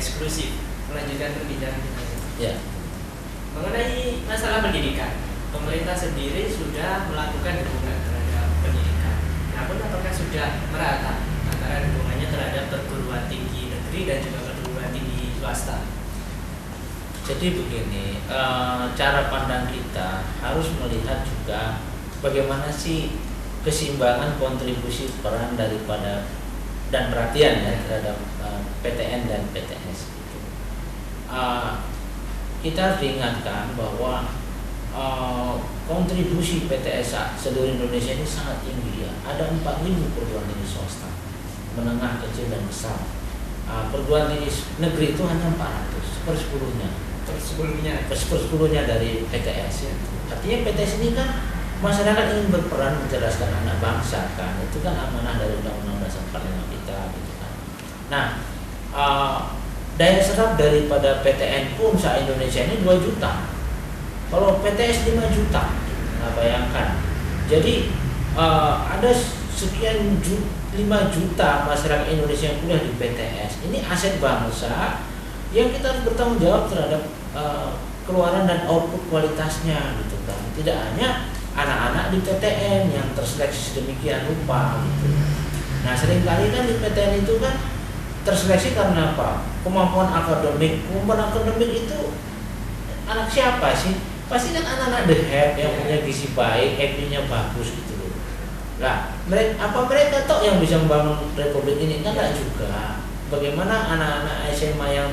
eksklusif. Melanjutkan perbincangan kita. Ya. Mengenai masalah pendidikan, pemerintah sendiri sudah melakukan dukungan terhadap pendidikan. Namun apakah sudah merata antara dukungannya terhadap perguruan tinggi negeri dan juga perguruan tinggi swasta? Jadi begini, cara pandang kita harus melihat juga bagaimana sih keseimbangan kontribusi peran daripada dan perhatian ya terhadap PTN dan PTS. Kita harus diingatkan bahwa kontribusi PTS seluruh Indonesia ini sangat tinggi ya. Ada 4.000 perguruan tinggi swasta, menengah, kecil dan besar. Perguruan tinggi negeri itu hanya 400, sepersepuluhnya dari PTS ya. Artinya PTS ini kan masyarakat ingin berperan mencerdaskan anak bangsa kan, itu kan amanah dari Undang-Undang Dasar 45 kita gitu kan. Nah, daya serap daripada PTN pun se-Indonesia ini 2 juta. Kalau PTS 5 juta, nah bayangkan. Jadi ada sekian 5 juta masyarakat Indonesia yang kuliah di PTS. Ini aset bangsa yang kita harus bertanggung jawab terhadap keluaran dan output kualitasnya gitu kan. Tidak hanya anak-anak di PTN yang terseleksi sedemikian rupa gitu. Nah seringkali kan di PTN itu kan terseleksi karena apa? Kemampuan akademik itu anak siapa sih? Pasti kan anak-anak the head yang punya gizi baik, IQ-nya bagus gitu loh. Nah, mereka tok yang bisa membangun republik ini? Kan enggak juga. Bagaimana anak-anak SMA yang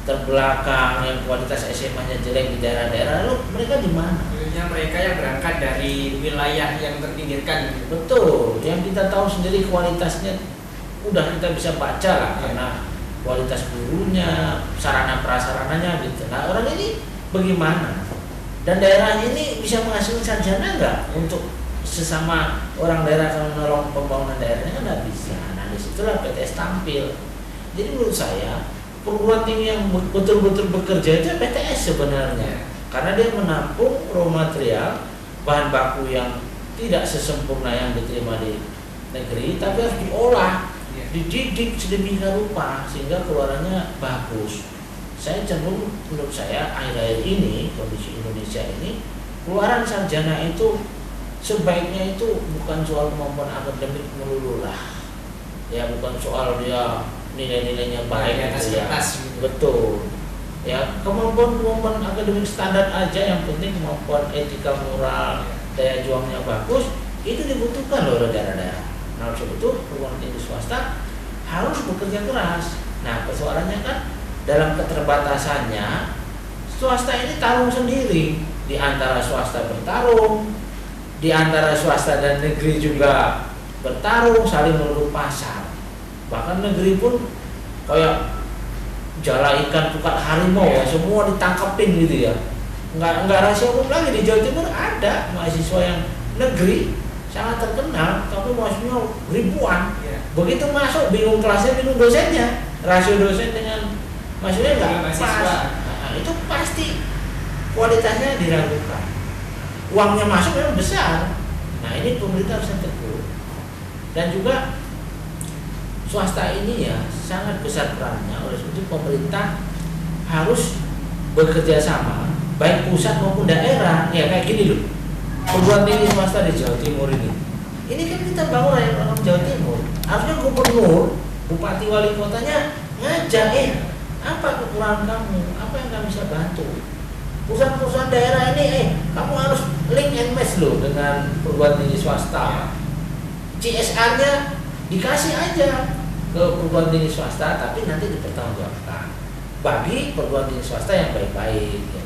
terbelakang, yang kualitas SMA-nya jelek di daerah-daerah, lalu mereka di mana? Mereka yang berangkat dari wilayah yang terpinggirkan gitu. Betul, yang kita tahu sendiri kualitasnya udah kita bisa baca lah karena kualitas gurunya, sarana prasarananya gitu. Nah orang ini bagaimana? Dan daerahnya ini bisa menghasilkan sarjana nggak untuk sesama orang daerah kalau menolong pembangunan daerahnya kan nggak bisa. Nah disitulah PTS tampil. Jadi menurut saya perguruan tinggi yang betul-betul bekerja itu PTS sebenarnya, karena dia menampung raw material, bahan baku yang tidak sesempurna yang diterima di negeri, tapi harus diolah, dididik sedemikian rupa sehingga keluarannya bagus. Saya cenderung, menurut saya akhir-akhir ini kondisi Indonesia ini keluaran sarjana itu sebaiknya itu bukan soal kemampuan akademik melulu lah, ya bukan soal dia nilai-nilainya baik gitu ya. Betul. Ya kemampuan akademik standar aja, yang penting kemampuan etika moral, daya juangnya bagus, itu dibutuhkan loh daerah-daerah. Nah sebab itu perguruan tinggi swasta harus bekerja keras. Nah persoalannya kan dalam keterbatasannya swasta ini tarung sendiri, di antara swasta bertarung, di antara swasta dan negeri juga bertarung, saling merebut pasar. Bahkan negeri pun kayak jala ikan pukat harimau ya, semua ditangkapin gitu ya. Enggak rahasia umum lagi. Di Jawa Timur ada mahasiswa yang negeri sangat terkenal, tapi mahasiswanya ribuan. Begitu masuk bingung kelasnya, bingung dosennya, rasio dosen dengan mahasiswanya nggak pas. Nah, itu pasti kualitasnya diragukan. Uangnya masuk memang besar. Nah ini pemerintah harus tegur. Dan juga swasta ini ya sangat besar perannya. Oleh sebab itu pemerintah harus bekerja sama, baik pusat maupun daerah. Ya kayak gini loh, perguruan tinggi swasta di Jawa Timur ini kan kita bangun orang Jawa Timur. Harusnya gubernur, bupati, wali kotanya ngajak, apa kekurangan kamu, apa yang kami bisa bantu. Perusahaan-perusahaan daerah ini, kamu harus link and match loh dengan perguruan tinggi swasta. CSR-nya dikasih aja ke perguruan tinggi swasta, tapi nanti dipertanggungjawabkan bagi perguruan tinggi swasta yang baik-baik. Ya.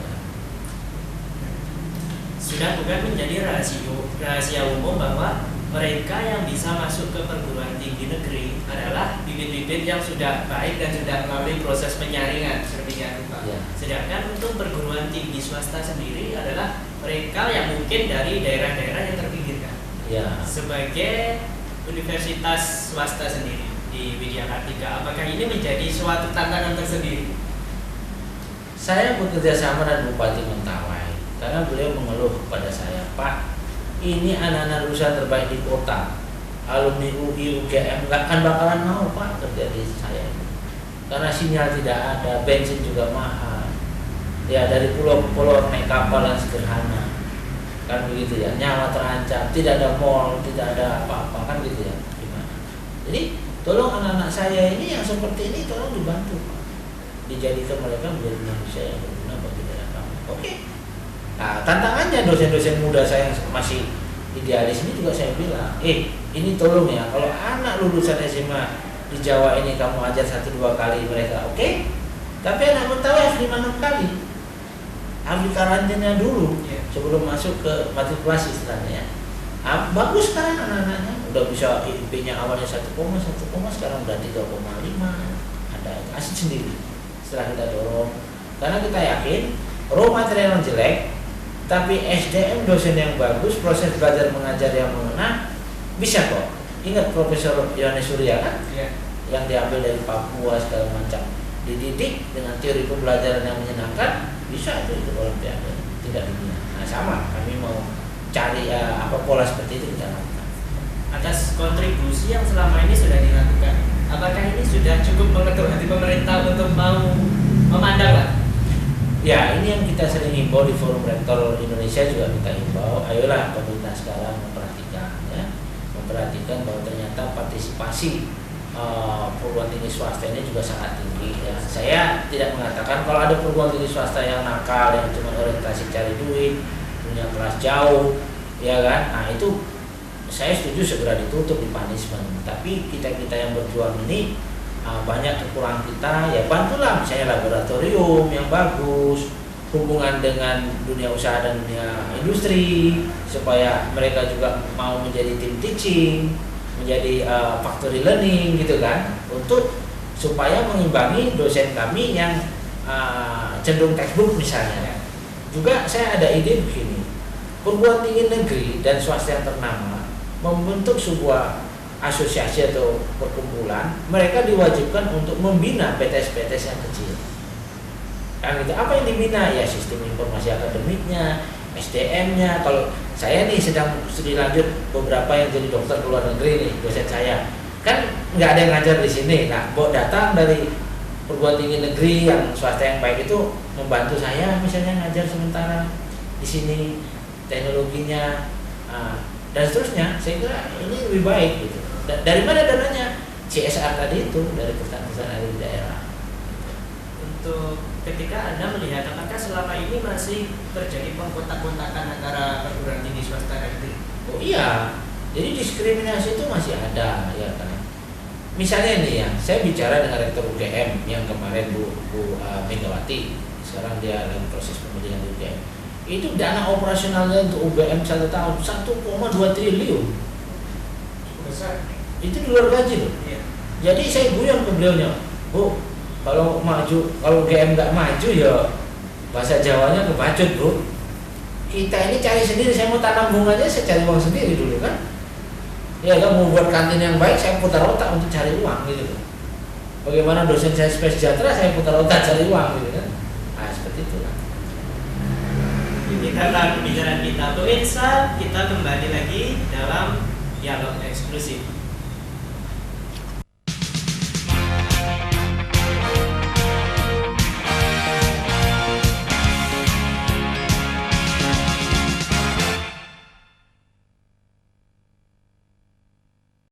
Sudah bukan menjadi rahasia umum bahwa mereka yang bisa masuk ke perguruan tinggi negeri adalah bibit-bibit yang sudah baik dan sudah melalui proses penyaringan sedemikian rupa. Ya. Sedangkan untuk perguruan tinggi swasta sendiri adalah mereka yang mungkin dari daerah-daerah yang terpinggirkan. Ya. Sebagai universitas swasta sendiri di Widya Kartika, apakah ini menjadi suatu tantangan tersendiri? Saya bekerja sama dengan Bupati Mentawai karena beliau mengeluh kepada saya, Pak, ini anak-anak lulusan terbaik di kota, alumni UI, UGM, nggak akan bakalan mau Pak kerja di saya. karena sinyal tidak ada, bensin juga mahal. Ya dari pulau ke pulau naik kapal yang sederhana, kan begitu ya. Nyawa terancam, tidak ada mall, tidak ada apa-apa, kan gitu ya. Gimana? Jadi tolong anak-anak saya ini yang seperti ini tolong dibantu, Pak. Dijadikan mereka menjadi manusia yang berguna bagi daerah kami. Oke. Nah tantangannya dosen-dosen muda saya yang masih idealis ini juga saya bilang, ini tolong ya, kalau anak lulusan SMA di Jawa ini kamu ajar 1-2 kali mereka oke, tapi anak Betawi harus 5-6 kali, harus dikarantina dulu sebelum masuk ke matrikulasi istilahnya ya. Bagus sekarang anak-anaknya udah bisa IP-nya awalnya 1, sekarang udah 3,5, ada asik sendiri setelah kita dorong, karena kita yakin raw material yang jelek tapi SDM dosen yang bagus, proses belajar mengajar yang mengena, bisa kok. Ingat Profesor Yohanes Surya kan? Yang diambil dari Papua segala macam, dididik dengan teori pembelajaran yang menyenangkan, bisa itu Olimpiade tingkat dunia. Nah sama, kami mau cari pola seperti itu kita lakukan. Atas kontribusi yang selama ini sudah dilakukan, apakah ini sudah cukup mengetuk hati pemerintah untuk mau memandang, Pak? Ya ini yang kita sering himbau di Forum Rektor Indonesia, juga kita himbau, ayolah pemerintah sekarang memperhatikan ya, memperhatikan bahwa ternyata partisipasi perguruan tinggi swasta ini juga sangat tinggi ya. Saya tidak mengatakan kalau ada perguruan tinggi swasta yang nakal, yang cuma orientasi cari duit, punya kelas jauh, ya kan? Nah itu saya setuju segera ditutup, di punishment. Tapi kita yang berjuang ini banyak kekurangan kita, ya bantulah misalnya laboratorium yang bagus, hubungan dengan dunia usaha dan dunia industri, supaya mereka juga mau menjadi tim teaching, menjadi factory learning gitu kan, untuk supaya mengimbangi dosen kami yang cenderung textbook misalnya. Juga saya ada ide begini, perguruan tinggi negeri dan swasta yang ternama membentuk sebuah asosiasi atau perkumpulan, mereka diwajibkan untuk membina PTS-PTS yang kecil. Kan gitu. Apa yang dibina? Ya sistem informasi akademiknya, SDM-nya. Kalau saya nih sedang studi lanjut beberapa yang jadi dokter ke luar negeri nih, dosen saya. Kan nggak ada yang ngajar di sini. Nah, datang dari perguruan tinggi negeri yang swasta yang baik itu membantu saya misalnya ngajar sementara di sini, teknologinya dan seterusnya. Saya kira ini lebih baik gitu. Dari mana dananya? CSR tadi itu dari perusahaan-perusahaan ada di daerah. Untuk ketika Anda melihat, apakah selama ini masih terjadi pengkontak-kontakan antara perguruan tinggi swasta dan negeri? Oh iya, jadi diskriminasi itu masih ada ya kan. Misalnya nih ya, saya bicara dengan rektor UGM yang kemarin Bu Megawati, sekarang dia lagi proses pemilihan di UGM. Itu dana operasionalnya untuk UGM 1 tahun 1,2 triliun. Besar. Itu di luar gaji loh. Iya. Jadi saya guyon ke beliaunya, Bu, kalau UGM nggak maju ya bahasa Jawanya kebacut, Bu. Kita ini cari sendiri, saya mau tanam bunga aja saya cari uang sendiri dulu kan. Ya kan, mau buat kantin yang baik saya putar otak untuk cari uang gitu loh. Bagaimana dosen saya Space Sejahtera saya putar otak cari uang gitu kan. Nah seperti itu kan. Demikianlah pembicaraan kita. Pemirsa, kita kembali lagi dalam dialog eksklusif.